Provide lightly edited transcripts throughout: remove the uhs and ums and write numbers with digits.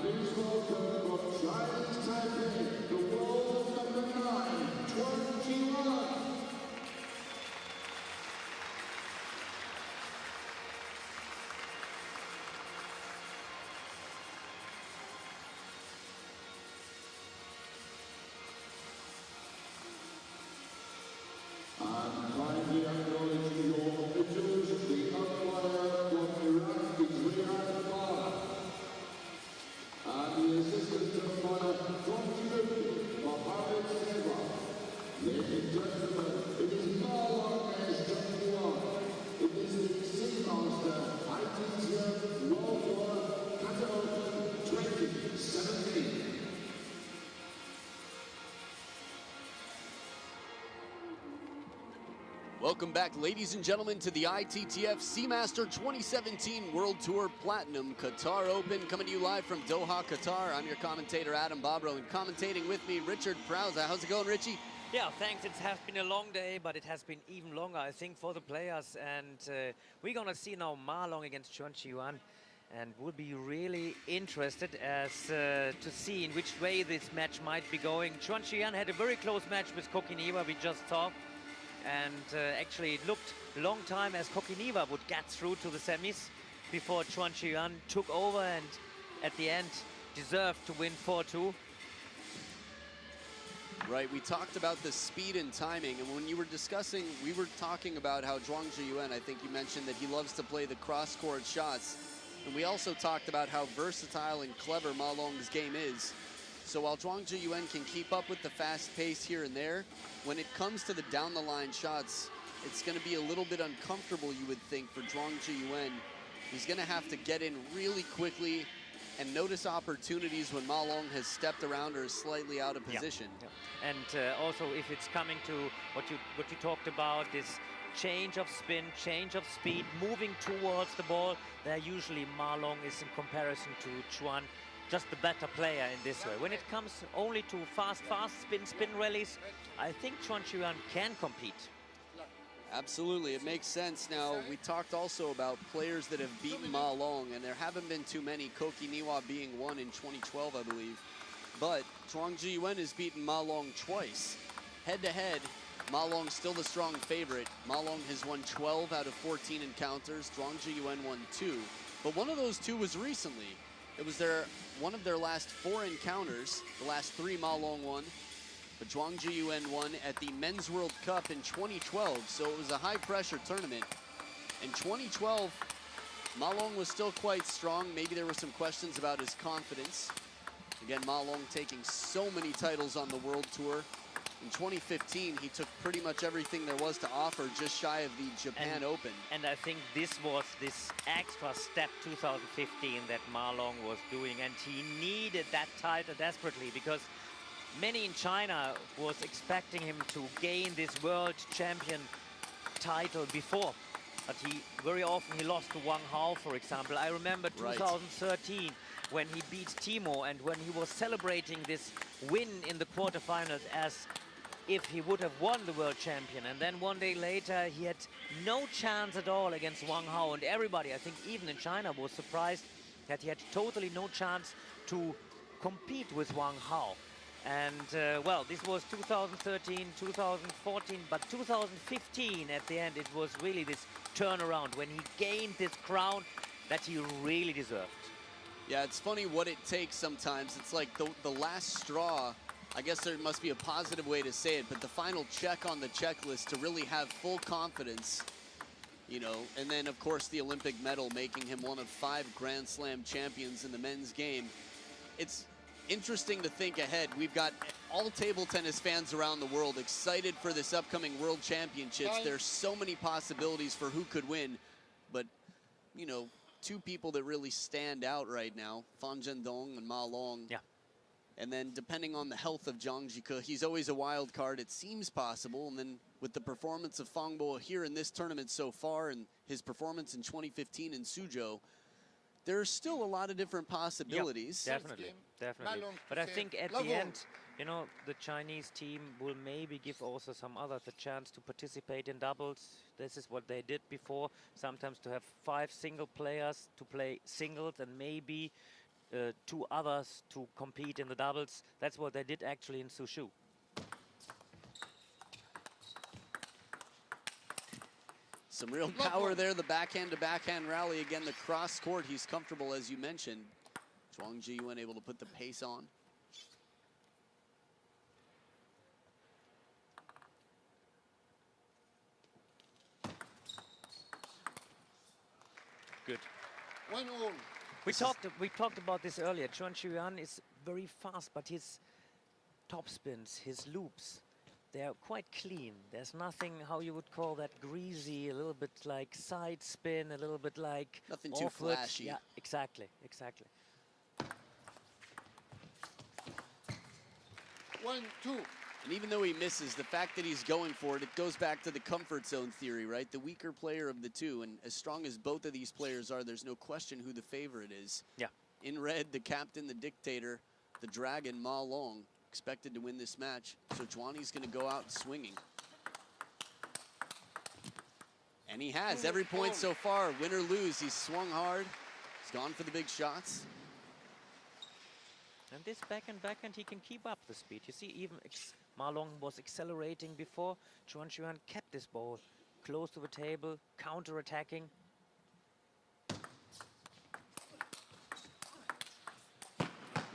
please welcome from Chinese Taipei, the world number 9, Yuan. And kindly acknowledge your officials, the umpire from Iraq is Yuan. And the assistant umpire from Chih, Mohammed Seva. Ladies and gentlemen, it is Marlon as Yuan. It is the Seamaster ITTF World Tour Qatar 2017. Welcome back, ladies and gentlemen, to the ITTF Seamaster 2017 World Tour Platinum Qatar Open, coming to you live from Doha, Qatar. I'm your commentator, Adam Bobrow, and commentating with me, Richard Prowse. How's it going, Richie? Yeah, thanks. It has been a long day, but it has been even longer, I think, for the players. And we're going to see now Ma Long against Yuan. And we'll be really interested as to see in which way this match might be going. Yuan had a very close match with Kokiniwa, we just saw. And actually it looked a long time as Kokiniwa would get through to the semis before Yuan took over and at the end deserved to win 4-2. Right, we talked about the speed and timing, and when you were discussing, we were talking about how Yuan, I think you mentioned that he loves to play the cross-court shots, and we also talked about how versatile and clever Ma Long's game is. So while Yuan can keep up with the fast pace here and there, when it comes to the down-the-line shots, it's going to be a little bit uncomfortable, you would think, for Yuan. He's going to have to get in really quickly and notice opportunities when Ma Long has stepped around or is slightly out of position. Yeah. And also, if it's coming to what you talked about, this change of spin, change of speed, moving towards the ball, there usually Ma Long is in comparison to Yuan just the better player in this way. When it comes only to fast spin rallies, I think Yuan can compete. Absolutely, it makes sense. Now, we talked also about players that have beaten Ma Long, and there haven't been too many, Kokiniwa being one in 2012, I believe. But Yuan has beaten Ma Long twice. Head-to-head, Ma Long's still the strong favorite. Ma Long has won 12 out of 14 encounters. Yuan won 2. But one of those 2 was recently. It was one of their last 4 encounters. The last 3 Ma Long won. But Yuan won at the Men's World Cup in 2012, so it was a high-pressure tournament. In 2012, Ma Long was still quite strong. Maybe there were some questions about his confidence. Again, Ma Long taking so many titles on the World Tour. In 2015, he took pretty much everything there was to offer, just shy of the Japan Open. And I think this was this extra step 2015 that Ma Long was doing, and he needed that title desperately because many in China was expecting him to gain this world champion title before. But very often he lost to Wang Hao, for example. I remember 2013 when he beat Timo and when he was celebrating this win in the quarterfinals as if he would have won the world champion. And then one day later he had no chance at all against Wang Hao. And everybody, I think even in China, was surprised that he had totally no chance to compete with Wang Hao. And well, this was 2013, 2014, but 2015 at the end, it was really this turnaround when he gained this crown that he really deserved. Yeah, it's funny what it takes sometimes. It's like the last straw. I guess there must be a positive way to say it, but the final check on the checklist to really have full confidence, you know, and then of course the Olympic medal, making him one of 5 Grand Slam champions in the men's game. It's interesting to think ahead. We've got all table tennis fans around the world excited for this upcoming World Championships. There's so many possibilities for who could win, but, you know, 2 people that really stand out right now, Fan Zhendong and Ma Long. Yeah. And then depending on the health of Zhang Jike, he's always a wild card. It seems possible. And then with the performance of Fang Bo here in this tournament so far and his performance in 2015 in Suzhou, there are still a lot of different possibilities. Yeah, definitely. But I think at the end, you know, the Chinese team will maybe give also some others a chance to participate in doubles. This is what they did before, sometimes to have 5 single players to play singles and maybe two others to compete in the doubles. That's what they did actually in Sushu. Some real power there, the backhand to backhand rally. Again, the cross court, he's comfortable, as you mentioned. Chuang Ji-Yuan able to put the pace on. Good. 1-all. We talked about this earlier. Chuan Ji-Yuan is very fast, but his top spins, his loops, they are quite clean. There's nothing, how you would call that, greasy, a little bit like side spin, a little bit like nothing too awkward. flashy. Yeah, exactly, exactly. 1-2. And even though he misses, the fact that he's going for it, it goes back to the comfort zone theory, right? The weaker player of the two, and as strong as both of these players are, there's no question who the favorite is. Yeah. In red, the captain, the dictator, the dragon, Ma Long, expected to win this match. So Chuani's going to go out swinging. And he has every point so far, win or lose. He's swung hard. He's gone for the big shots. And this backhand, he can keep up the speed. You see, even Ma Long was accelerating before. Chuan Ji-Yuan kept this ball close to the table, counter-attacking.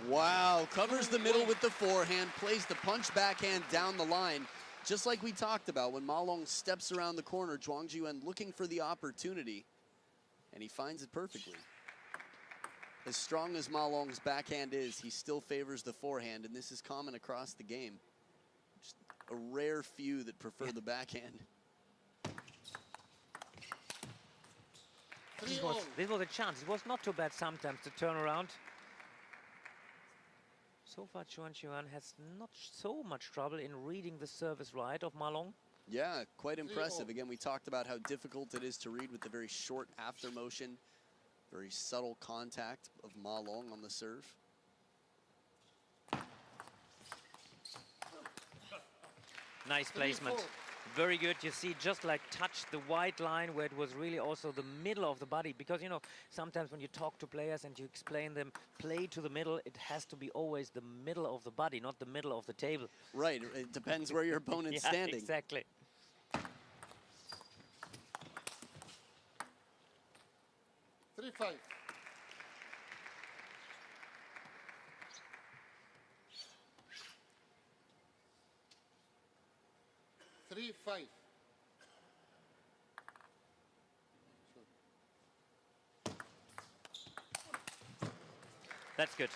Wow, covers the middle with the forehand, plays the punch backhand down the line. Just like we talked about, when Ma Long steps around the corner, Chuang Ji-Yuan looking for the opportunity, and he finds it perfectly. As strong as Ma Long's backhand is, he still favors the forehand, and this is common across the game. Just a rare few that prefer the backhand. This was a chance. It was not too bad sometimes to turn around. So far, Chuan Ji-Yuan has not so much trouble in reading the service right of Ma Long. Yeah, quite impressive. Again, we talked about how difficult it is to read with the very short after motion. Very subtle contact of Ma Long on the serve. Nice placement. Very good. You see, just like touched the white line where it was really also the middle of the body. Because, you know, sometimes when you talk to players and you explain them, play to the middle, it has to be always the middle of the body, not the middle of the table. Right. It depends where your opponent's yeah, standing. Exactly. 3-5. That's good.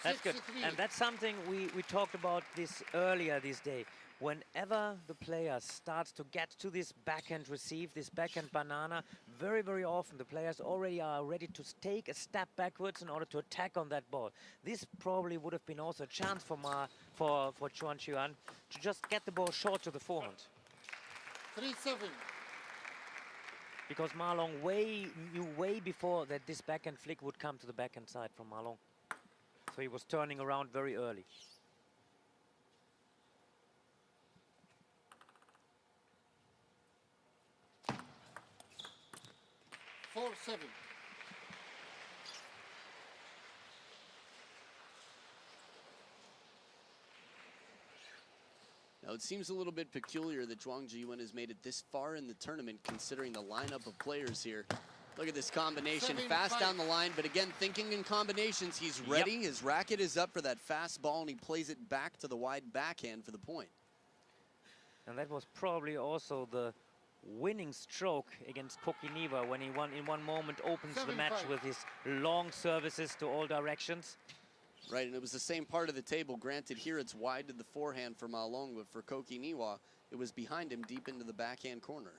That's good. And that's something we talked about this earlier this day. Whenever the player starts to get to this backhand receive, this backhand banana, very, very often the players already are ready to take a step backwards in order to attack on that ball. This probably would have been also a chance for Chuan Ji-Yuan to just get the ball short to the forehand. 3-7. Because Ma Long knew way before that this backhand flick would come to the backhand side from Ma Long. So he was turning around very early. Now, it seems a little bit peculiar that Chuang Ji-Yuan has made it this far in the tournament, considering the lineup of players here. Look at this combination, fast down the line, but again, thinking in combinations, he's ready. Yep. His racket is up for that fast ball, and he plays it back to the wide backhand for the point. And that was probably also the winning stroke against Koki Niwa when he in one moment opens the match with his long services to all directions. Right, and it was the same part of the table. Granted, here it's wide to the forehand for Ma Long, but for Koki Niwa, it was behind him deep into the backhand corner.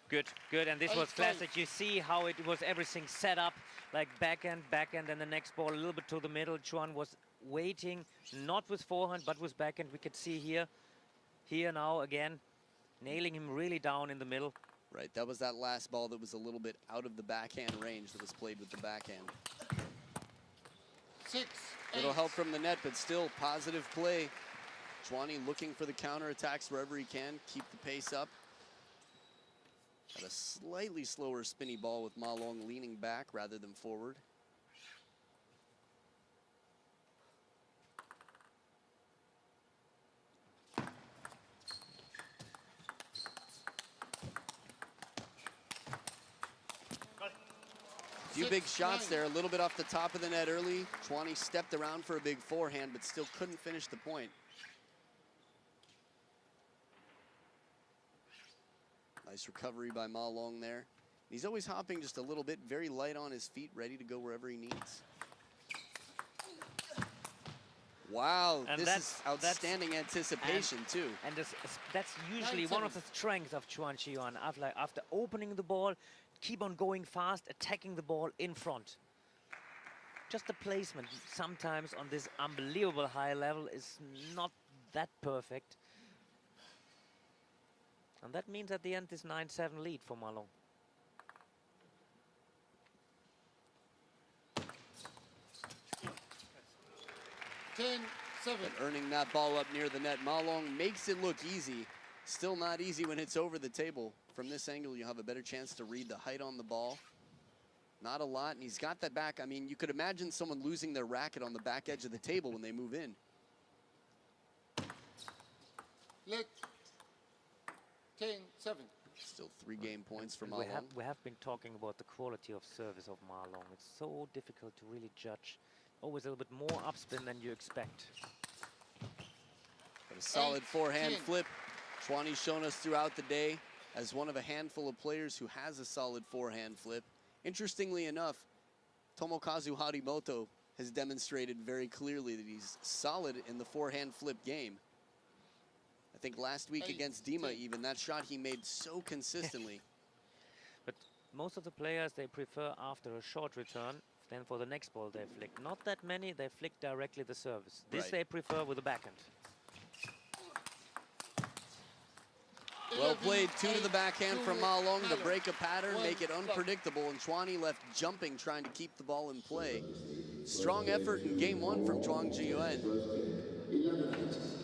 Good, good, and this was classic. You see how it was everything set up, like backhand, and the next ball a little bit to the middle. Chuan was waiting, not with forehand, but with backhand. We could see here now again, nailing him really down in the middle. Right, that was that last ball that was a little bit out of the backhand range that was played with the backhand. 6-8. Little help from the net, but still positive play. Chuani looking for the counterattacks wherever he can, keep the pace up. Got a slightly slower spinny ball with Ma Long leaning back rather than forward. Few big shots there, a little bit off the top of the net early. Chuan stepped around for a big forehand, but still couldn't finish the point. Nice recovery by Ma Long there. He's always hopping just a little bit, very light on his feet, ready to go wherever he needs. Wow, And this is outstanding anticipation too. And that's usually one of the strengths of Yuan. After opening the ball, keep on going fast, attacking the ball in front. Just the placement sometimes on this unbelievable high level is not that perfect. And that means at the end this 9-7 lead for Ma Long. But earning that ball up near the net, Ma Long makes it look easy. Still not easy when it's over the table. From this angle, you have a better chance to read the height on the ball. Not a lot, and he's got that back. I mean, you could imagine someone losing their racket on the back edge of the table when they move in. Let 10-7. Still 3 game points for Ma we Long. we have been talking about the quality of service of Ma Long. It's so difficult to really judge. Always a little bit more upspin than you expect. But a solid forehand flip. Chuan's shown us throughout the day as one of a handful of players who has a solid forehand flip. Interestingly enough, Tomokazu Harimoto has demonstrated very clearly that he's solid in the forehand flip game. I think last week against Dima even, that shot he made so consistently. But most of the players, they prefer after a short return, then for the next ball they flick. Not that many, they flick directly the service. This they prefer with the backhand. Well played, 2 to the backhand from Ma Long to break a pattern, make it unpredictable, and Chuan left jumping, trying to keep the ball in play. Strong effort in game 1 from Zhuang Zhiyuan.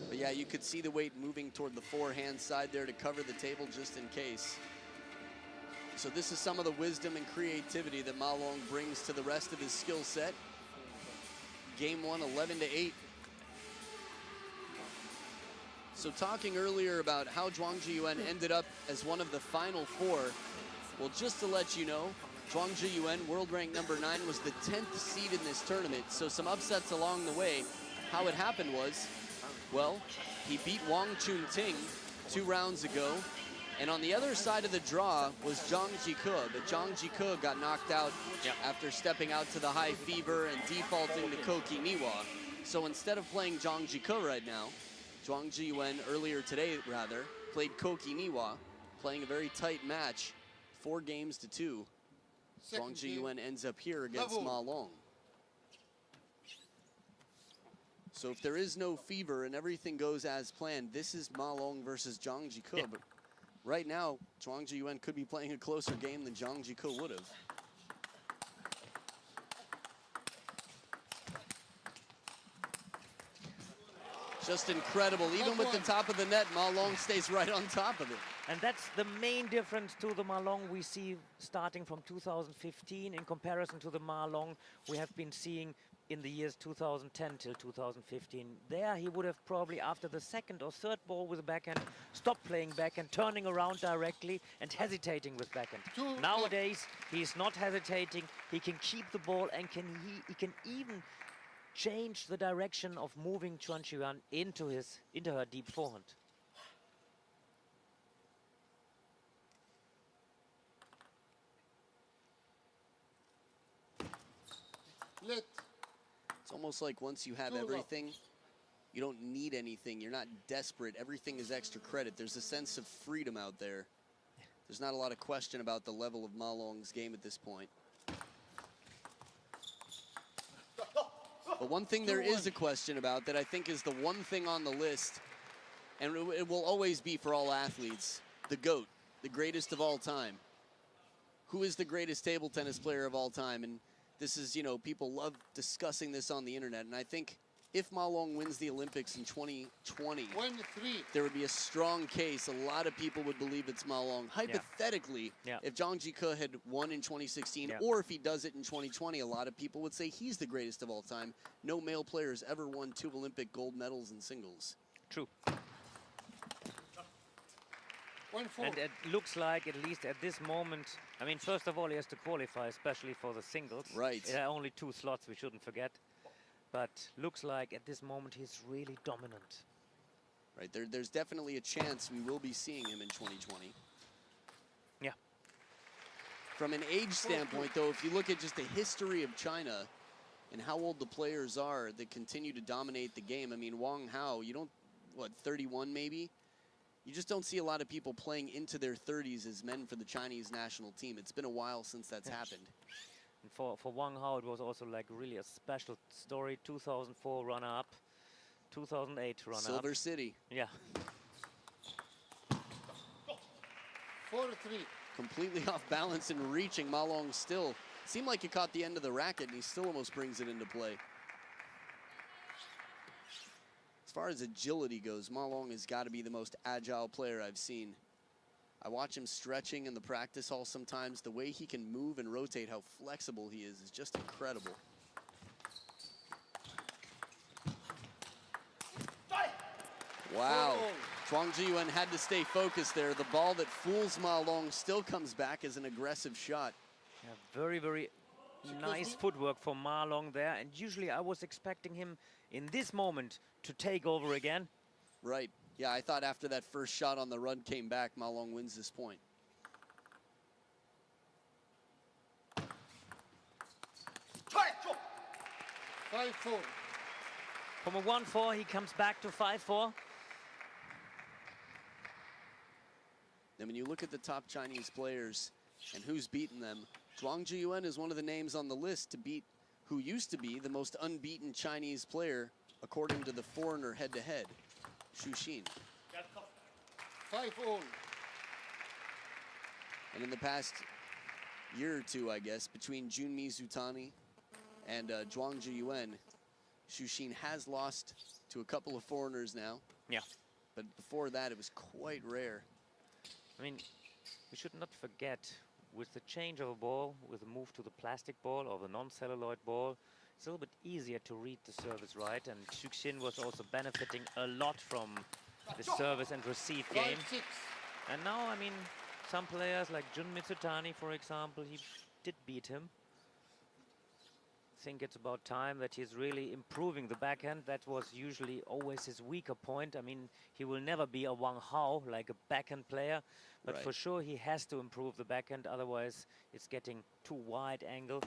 But yeah, you could see the weight moving toward the forehand side there to cover the table just in case. So this is some of the wisdom and creativity that Ma Long brings to the rest of his skill set. Game 1, 11-8. So talking earlier about how Zhuang Zhiyuan ended up as one of the final 4, well, just to let you know, Zhuang Zhiyuan, world rank number 9, was the 10th seed in this tournament. So some upsets along the way. How it happened was, well, he beat Wang Chunting 2 rounds ago. And on the other side of the draw was Zhang Jike, but Zhang Jike got knocked out after stepping out to the high fever and defaulting to Koki Niwa. So instead of playing Zhang Jike right now, Zhuang Zhiyuan earlier today, rather, played Koki Niwa, playing a very tight match, 4 games to 2. Zhuang Zhiyuan ends up here against Ma Long. So if there is no fever and everything goes as planned, this is Ma Long versus Zhang Jike. But right now, Zhuang Zhiyuan could be playing a closer game than Zhang Jike would have. Just incredible. Even with the top of the net, Ma Long stays right on top of it. And that's the main difference to the Ma Long we see starting from 2015 in comparison to the Ma Long we have been seeing in the years 2010 till 2015. There he would have probably, after the second or third ball with the backhand, stopped playing backhand, turning around directly and hesitating with backhand. Nowadays, he's not hesitating. He can keep the ball and he can even change the direction of moving Zhuang Zhiyuan into her deep forehand. It's almost like once you have everything, you don't need anything. You're not desperate. Everything is extra credit. There's a sense of freedom out there. There's not a lot of question about the level of Ma Long's game at this point. But one thing there is a question about that I think is the one thing on the list, and it will always be for all athletes, the GOAT, the greatest of all time. Who is the greatest table tennis player of all time? And this is, you know, people love discussing this on the internet, and I think if Ma Long wins the Olympics in 2020, 1-3. there would be a strong case. A lot of people would believe it's Ma Long. Hypothetically, Yeah. if Zhang Jike had won in 2016, Yeah. or if he does it in 2020, a lot of people would say he's the greatest of all time. No male player has ever won 2 Olympic gold medals in singles. True. 1-4. And it looks like, at least at this moment, I mean, first of all, he has to qualify, especially for the singles. Right. There are only 2 slots, we shouldn't forget. But looks like at this moment he's really dominant. Right, there's definitely a chance we will be seeing him in 2020. Yeah. From an age standpoint, though, if you look at just the history of China and how old the players are that continue to dominate the game, I mean, Wang Hao, you don't, what, 31 maybe? You just don't see a lot of people playing into their 30s as men for the Chinese national team. It's been a while since that's happened. And for Wang Hao, it was also like really a special story. 2004 runner-up, 2008 runner-up. Silver City. Yeah. 4-3. Completely off balance and reaching. Ma Long still seemed like he caught the end of the racket, and he still almost brings it into play. As far as agility goes, Ma Long has got to be the most agile player I've seen. I watch him stretching in the practice hall sometimes. The way he can move and rotate, how flexible he is just incredible. Wow. Zhuang Jiyuan had to stay focused there. The ball that fools Ma Long still comes back as an aggressive shot. Yeah, very, very nice footwork for Ma Long there. And usually I was expecting him in this moment to take over again. Right. Yeah, I thought after that first shot on the run came back, Ma Long wins this point. Five, 4. From a 1-4, he comes back to 5-4. And when you look at the top Chinese players and who's beaten them, Zhuang Jiyuan is one of the names on the list to beat who used to be the most unbeaten Chinese player according to the foreigner head-to-head, Xu Xin. 5-all. And in the past year or two, I guess, between Junmi Zutani and Zhuang Jiyuan, Xu Xin has lost to a couple of foreigners now. Yeah. But before that, it was quite rare. I mean, we should not forget, with the change of a ball, with the move to the plastic ball or the non-celluloid ball, it's a little bit easier to read the service right. And Xu Xin was also benefiting a lot from the service and receive game. 5-6. And now, I mean, some players like Junmi Zutani, for example, he did beat him. I think it's about time that he's really improving the backhand. That was usually always his weaker point. I mean, he will never be a Wang Hao, like a backhand player, but Right. for sure he has to improve the backhand, otherwise it's getting too wide angle.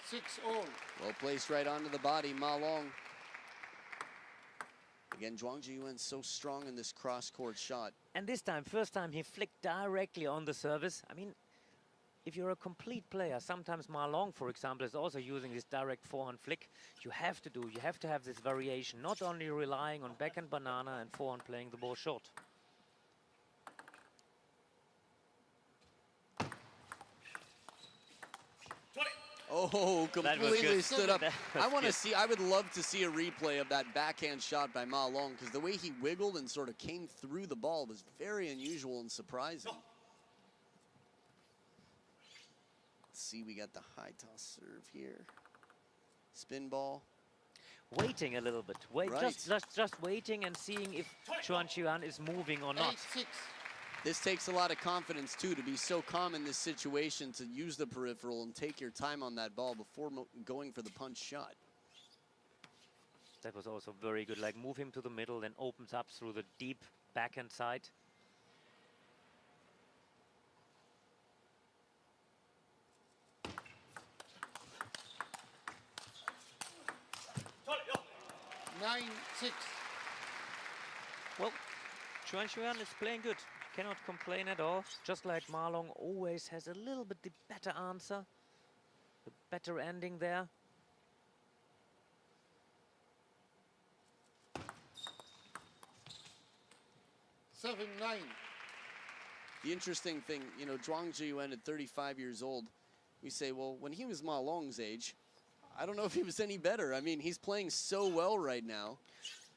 6-all. Well placed right onto the body, Ma Long. Again, Zhuang Jiyuan so strong in this cross-court shot. And this time, first time, he flicked directly on the service. I mean, if you're a complete player, sometimes Ma Long, for example, is also using this direct forehand flick. You have to have this variation, not only relying on backhand banana and forehand playing the ball short. Oh, completely good. stood up. That was I want to good. see, I would love to see a replay of that backhand shot by Ma Long, because the way he wiggled and sort of came through the ball was very unusual and surprising. Let's see, we got the high toss serve here. Spin ball. Waiting a little bit. Wait, Right. just waiting and seeing if Yuan is moving or not. 8-6. This takes a lot of confidence, too, to be so calm in this situation, to use the peripheral and take your time on that ball before going for the punch shot. That was also very good. Like, move him to the middle, then opens up through the deep backhand side. Nine, 6. Well, Yuan is playing good. Cannot complain at all. Just like Ma Long always has a little bit the better answer, the better ending there. Seven, 9. The interesting thing, you know, Zhuang Jiyuan at 35 years old, we say, well, when he was Ma Long's age, I don't know if he was any better. I mean, he's playing so well right now.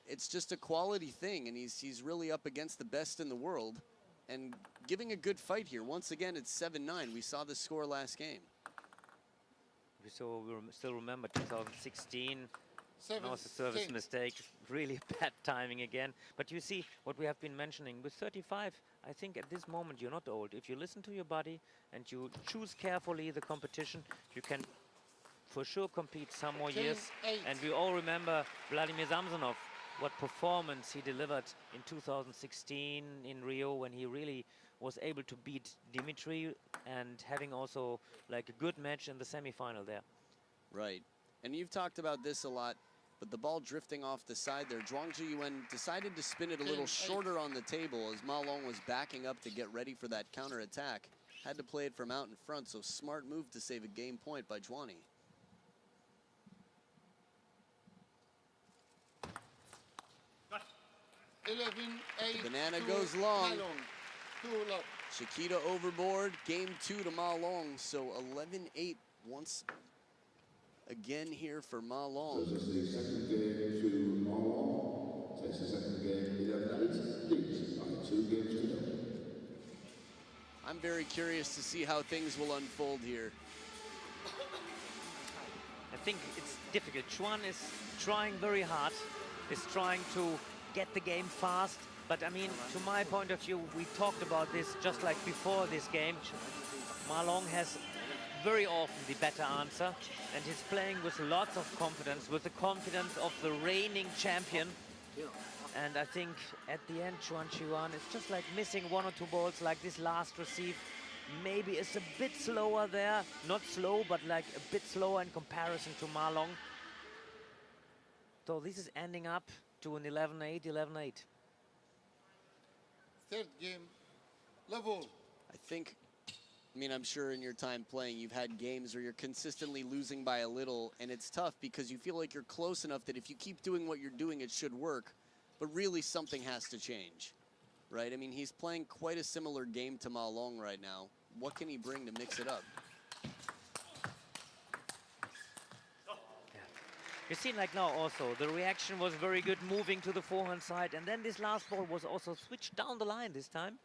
It's just a quality thing, and he's really up against the best in the world and giving a good fight here. Once again, it's 7-9. We saw the score last game. So we still remember 2016. Now it's a 7-6. service mistake, really bad timing again. But you see what we have been mentioning with 35. I think at this moment you're not old. If you listen to your body and you choose carefully the competition, you can for sure compete some more years. 10-8. And we all remember Vladimir Samsonov, what performance he delivered in 2016 in Rio, when he really was able to beat Dimitri and having also like a good match in the semi-final there. Right. And you've talked about this a lot, but the ball drifting off the side there. Zhuangzi Yuan decided to spin it a little shorter on the table as Ma Long was backing up to get ready for that counterattack. Had to play it from out in front, so smart move to save a game point by Zhuani. The banana goes long. Chiquita overboard. Game 2 to Ma Long, so 11-8 once again here for Ma Long. So this is the second game to Ma Long. Takes the second game 11-8. Leads by 2 games to 0. I'm very curious to see how things will unfold here. I think it's difficult. Yuan is trying very hard, is trying to get the game fast. But I mean, to my point of view, we talked about this just like before this game. Ma Long has very often the better answer, and he's playing with lots of confidence, with the confidence of the reigning champion. And I think at the end, Yuan is just like missing 1 or 2 balls, like this last receive. Maybe it's a bit slower there, not slow, but like a bit slower in comparison to Ma Long. So this is ending up to an 11-8, 11-8. Third game, level. I mean, I'm sure in your time playing, you've had games where you're consistently losing by a little, and it's tough because you feel like you're close enough that if you keep doing what you're doing, it should work. But really, something has to change, right? I mean, he's playing quite a similar game to Ma Long right now. What can he bring to mix it up? You see, like now also, the reaction was very good, moving to the forehand side, and then this last ball was also switched down the line this time.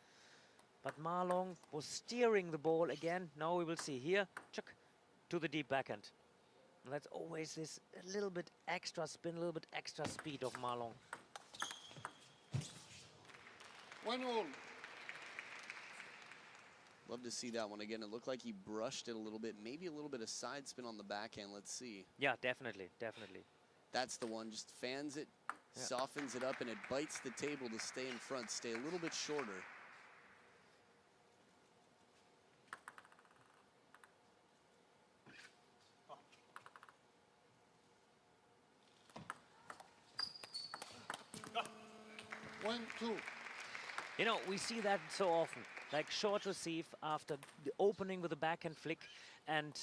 But Ma Long was steering the ball again. Now we will see here, chuck, to the deep backhand. And that's always this a little bit extra spin, a little bit extra speed of Ma Long. 1-1. Love to see that one again. It looked like he brushed it a little bit, maybe a little bit of side spin on the backhand. Let's see. Yeah, definitely, definitely. That's the one. Just fans it, softens it up, and it bites the table to stay in front, stay a little bit shorter. You know, we see that so often, like short receive after the opening with a backhand flick. And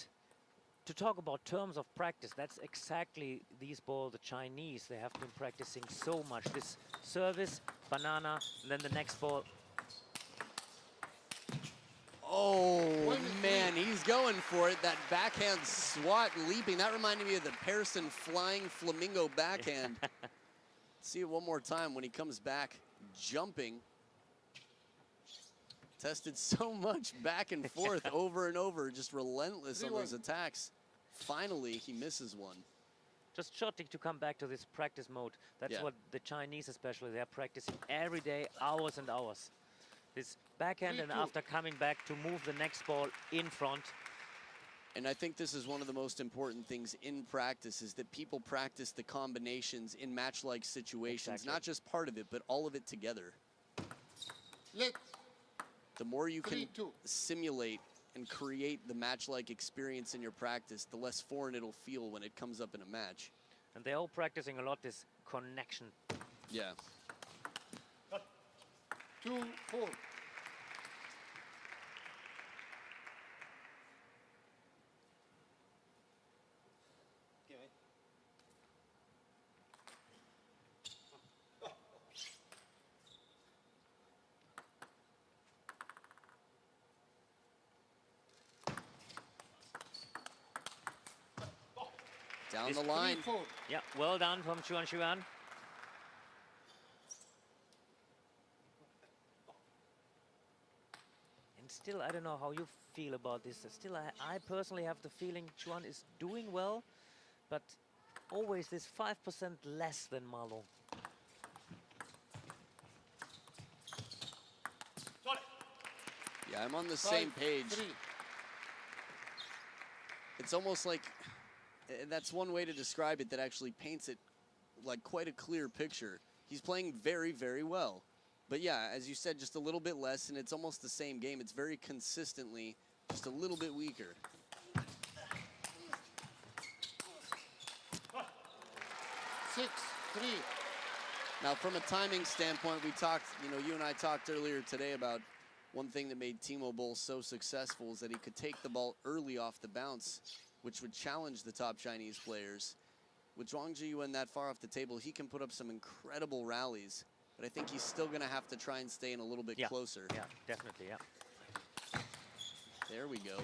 to talk about terms of practice, that's exactly these balls, the Chinese, they have been practicing so much. This service, banana, and then the next ball. Oh, man, he's going for it. That backhand swat leaping. That reminded me of the Pearson flying flamingo backhand. See it one more time when he comes back, jumping. Tested so much back and forth over and over, just relentless on those attacks. Finally, he misses one. Just shortly to come back to this practice mode. That's what the Chinese especially, they're practicing every day, hours and hours. This backhand and after coming back to move the next ball in front. And I think this is one of the most important things in practice, is that people practice the combinations in match-like situations. Not just part of it, but all of it together. The more you can simulate and create the match-like experience in your practice, the less foreign it'll feel when it comes up in a match. And they're all practicing a lot this connection. Yeah. 2-4. Down the line. Yeah, well done from Yuan. And still, I don't know how you feel about this. Still, I personally have the feeling Yuan is doing well, but always this 5% less than Ma Long. Yeah, I'm on the same page. It's almost like, that's one way to describe it that actually paints it like quite a clear picture. He's playing very, very well. But yeah, as you said, just a little bit less, and it's almost the same game. It's very consistently just a little bit weaker. Now, from a timing standpoint, we talked, you and I talked earlier today about one thing that made Timo Boll so successful is that he could take the ball early off the bounce, which would challenge the top Chinese players. With Zhuang Zhiyuan that far off the table, he can put up some incredible rallies, but I think he's still going to have to try and stay in a little bit closer. Yeah, definitely, yeah. There we go.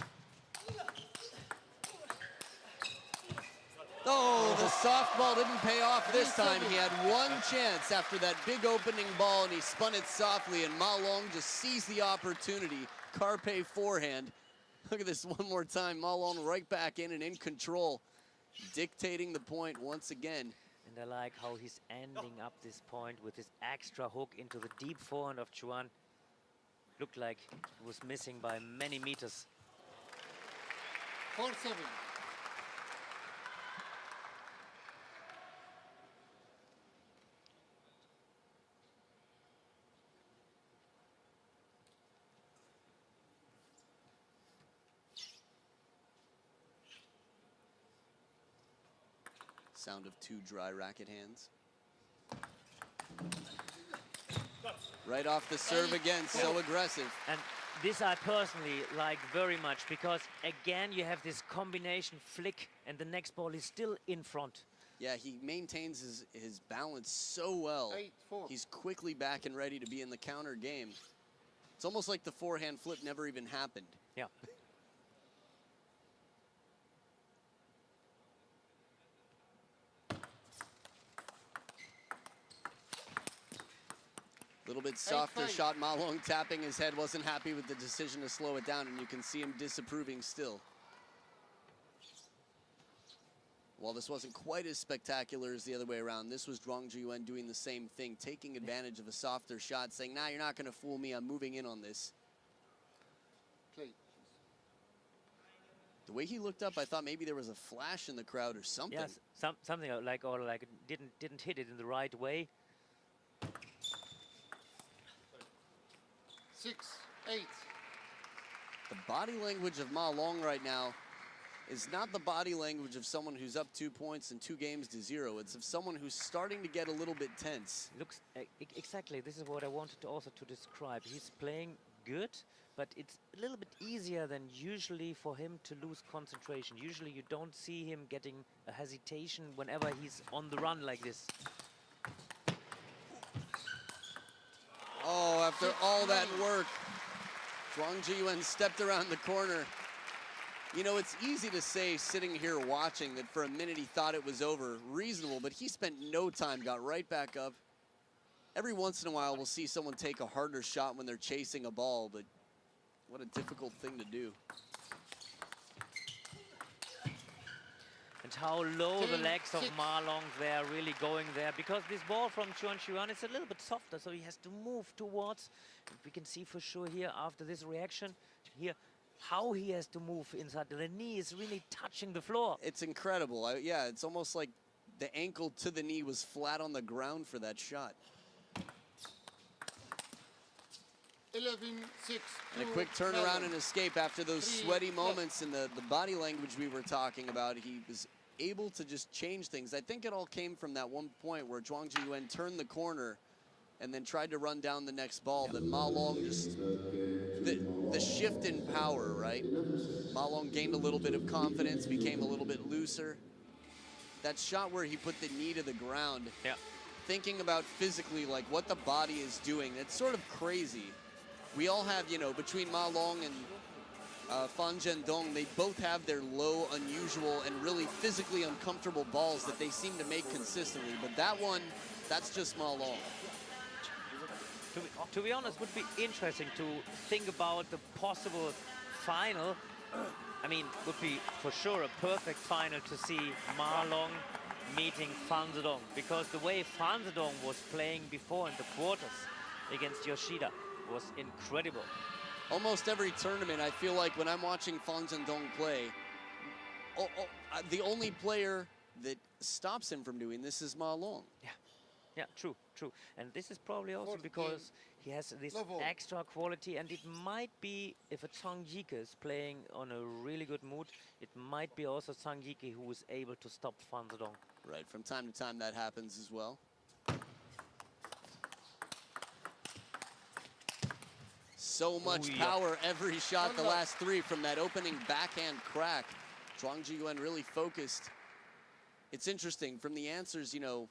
Oh, the softball didn't pay off this time. He had one chance after that big opening ball, and he spun it softly, and Ma Long just seized the opportunity. Carpe forehand. Look at this one more time. Ma Long right back in and in control, dictating the point once again. And I like how he's ending up this point with this extra hook into the deep forehand of Yuan. Looked like it was missing by many meters. 4-7. Sound of two dry racket hands. Right off the serve again, so aggressive. And this I personally like very much because again you have this combination flick and the next ball is still in front. Yeah, he maintains his balance so well. 8-4. He's quickly back and ready to be in the counter game. It's almost like the forehand flip never even happened. Yeah. A little bit softer shot. Ma Long tapping his head, wasn't happy with the decision to slow it down, and you can see him disapproving still. While this wasn't quite as spectacular as the other way around, this was Zhuang Zhiyuan doing the same thing, taking advantage of a softer shot, saying, nah, you're not going to fool me, I'm moving in on this. The way he looked up, I thought maybe there was a flash in the crowd or something. Yes, something like, or like didn't hit it in the right way. 6-8. The body language of Ma Long right now is not the body language of someone who's up 2 points and 2 games to 0. It's of someone who's starting to get a little bit tense. Looks exactly. This is what I wanted to also to describe. He's playing good, but it's a little bit easier than usually for him to lose concentration. Usually you don't see him getting a hesitation whenever he's on the run like this. Oh, after all that work, Zhuang Zhiyuan stepped around the corner. You know, it's easy to say sitting here watching that for a minute he thought it was over. Reasonable, but he spent no time, got right back up. Every once in a while we'll see someone take a harder shot when they're chasing a ball, but what a difficult thing to do. And how low the legs of Ma Long there, really going there, because this ball from Yuan is a little bit softer, so he has to move towards. We can see for sure here after this reaction here how he has to move inside. The knee is really touching the floor. It's incredible. Yeah, it's almost like the ankle to the knee was flat on the ground for that shot. 11-6. And a quick turnaround and escape after those sweaty moments and the body language we were talking about. He was able to just change things. I think it all came from that one point where Zhuang Zhiyuan turned the corner and then tried to run down the next ball. That Ma Long just, the shift in power, right? Ma Long gained a little bit of confidence, became a little bit looser. That shot where he put the knee to the ground, thinking about physically like what the body is doing, it's sort of crazy. We all have, you know, between Ma Long and Fan Zhendong, they both have their low, unusual, and really physically uncomfortable balls that they seem to make consistently. But that one, that's just Ma Long. To be honest, would be interesting to think about the possible final. I mean, would be for sure a perfect final to see Ma Long meeting Fan Zhendong, because the way Fan Zhendong was playing before in the quarters against Yoshida was incredible. Almost every tournament, I feel like when I'm watching Fan Zhendong play, the only player that stops him from doing this is Ma Long. Yeah, true. And this is probably also because he has this extra quality, and it might be, if a Chang Yike is playing on a really good mood, it might be also Chang Yike who is able to stop Fan Zhendong. Right, from time to time that happens as well. So much power every shot, the last three from that opening backhand crack. Zhuang Zhiyuan really focused. It's interesting, from the answers, you know,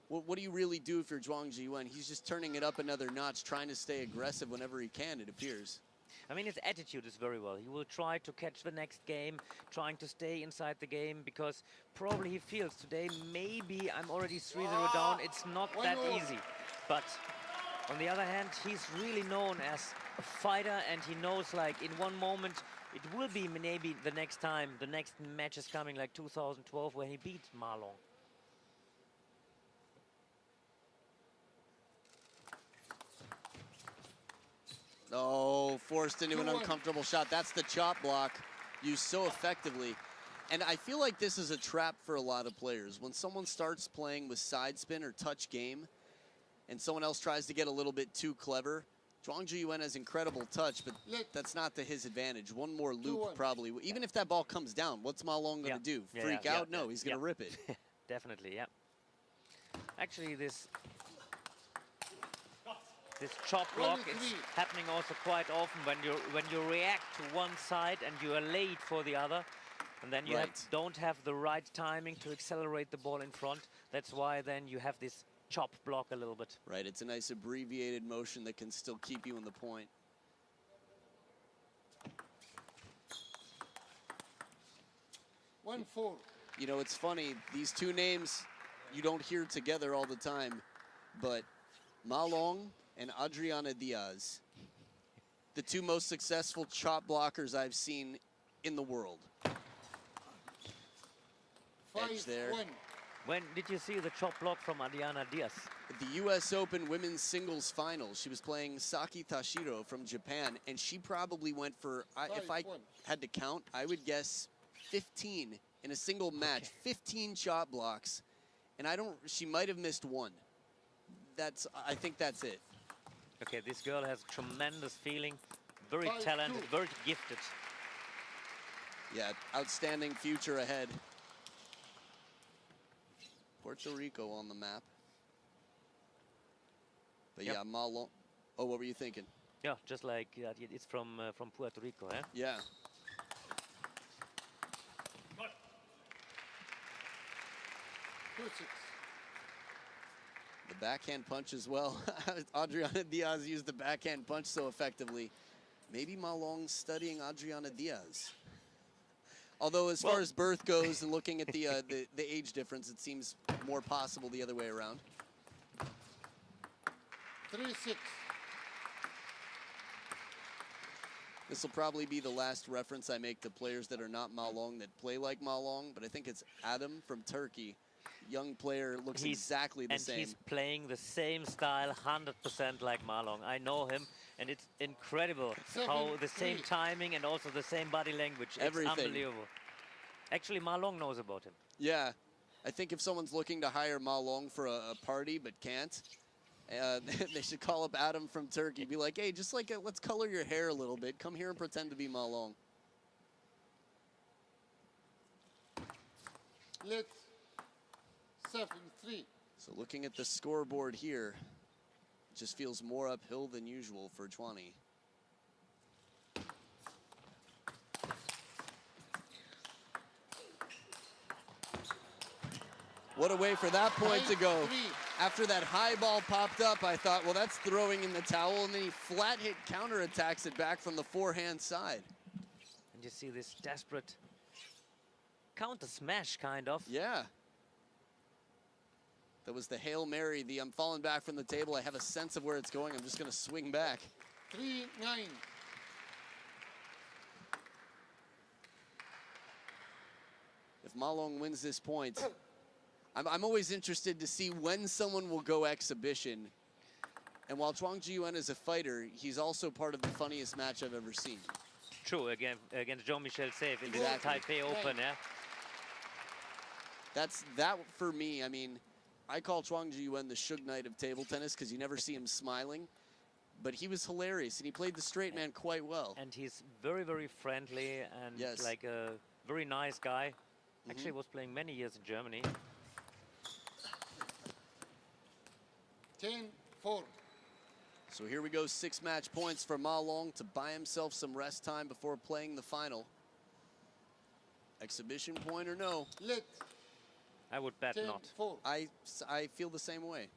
what do you really do if you're Zhuang Zhiyuan? He's just turning it up another notch, trying to stay aggressive whenever he can, it appears. I mean, his attitude is very well. He will try to catch the next game, trying to stay inside the game, because probably he feels today, maybe I'm already 3-0 down. It's not that easy. But on the other hand, he's really known as a fighter, and he knows, like, in one moment, it will be maybe the next time, the next match is coming, like 2012, where he beat Ma Long. Oh, forced into an uncomfortable shot. That's the chop block used so effectively. And I feel like this is a trap for a lot of players. When someone starts playing with side spin or touch game, and someone else tries to get a little bit too clever, Zhuang Zhiyuan has incredible touch, but that's not to his advantage. One more loop probably. Even if that ball comes down, what's Ma Long going to do? Freak out? No, he's going to rip it. Definitely, yeah. Actually, this chop block is happening also quite often when you react to one side and you are late for the other, and then you don't have the right timing to accelerate the ball in front. That's why then you have this chop block a little bit. Right, it's a nice abbreviated motion that can still keep you in the point. You know, it's funny, these two names you don't hear together all the time, but Ma Long and Adriana Diaz, the two most successful chop blockers I've seen in the world. Edge there. When did you see the chop block from Adriana Diaz? At the US Open women's singles finals, she was playing Saki Tashiro from Japan, and she probably went for, if I had to count, I would guess 15 in a single match, 15 chop blocks, and she might have missed one. I think that's it. Okay, this girl has tremendous feeling, very talented, very gifted. Yeah, outstanding future ahead. Puerto Rico on the map. But yeah, Ma Long. Oh, what were you thinking? Yeah, just like it's from Puerto Rico, eh? Yeah. The backhand punch as well. Adriana Diaz used the backhand punch so effectively. Maybe Ma Long's studying Adriana Diaz. Although as far as birth goes and looking at the age difference, it seems more possible the other way around. 3-6. This will probably be the last reference I make to players that are not Ma Long that play like Ma Long, but I think it's Adam from Turkey. Young player, looks exactly the same. And he's playing the same style 100% like Ma Long. I know him, and it's incredible how the same timing and also the same body language. Everything. It's unbelievable. Actually, Ma Long knows about him. Yeah. I think if someone's looking to hire Ma Long for a party but can't, they should call up Adam from Turkey. Be like, hey, just like, let's color your hair a little bit. Come here and pretend to be Ma Long. Let's 7-3. So looking at the scoreboard here, it just feels more uphill than usual for Chhuani. What a way for that point to go. After that high ball popped up, I thought, well, that's throwing in the towel, and then he flat hit counterattacks it back from the forehand side. you see this desperate counter smash, kind of. Yeah. That was the Hail Mary, the I'm falling back from the table. I have a sense of where it's going. I'm just going to swing back. 3-9. If Ma Long wins this point, I'm always interested to see when someone will go exhibition. And while Zhuang Zhiyuan is a fighter, he's also part of the funniest match I've ever seen. True, against Jean-Michel Save in Exactly. the Taipei Open, yeah. That's that for me. I mean, I call Zhuang Zhiyuan the Suge Knight of table tennis because you never see him smiling. But he was hilarious, and he played the straight man quite well. And he's very, very friendly and Yes. like a very nice guy. Actually, was playing many years in Germany. 10-4. So here we go, 6 match points for Ma Long to buy himself some rest time before playing the final. Exhibition point or no? Let. I would bet not. 10-4. I feel the same way.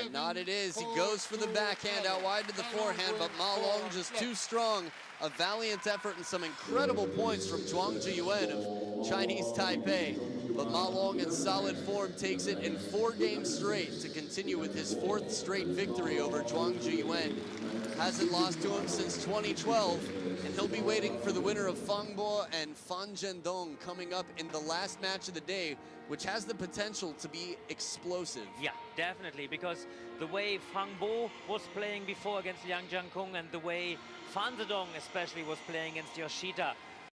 And not it is. He goes for the backhand out wide to the forehand, but Ma Long just too strong. A valiant effort and some incredible points from Zhuang Zhiyuan of Chinese Taipei. But Ma Long in solid form takes it in 4 games straight to continue with his 4th straight victory over Zhuang Zhiyuan. Hasn't lost to him since 2012, and he'll be waiting for the winner of Fang Bo and Fan Zhendong coming up in the last match of the day, which has the potential to be explosive. Yeah, definitely, because the way Fang Bo was playing before against Yang Jiankong and the way Fan Zhendong especially was playing against Yoshida,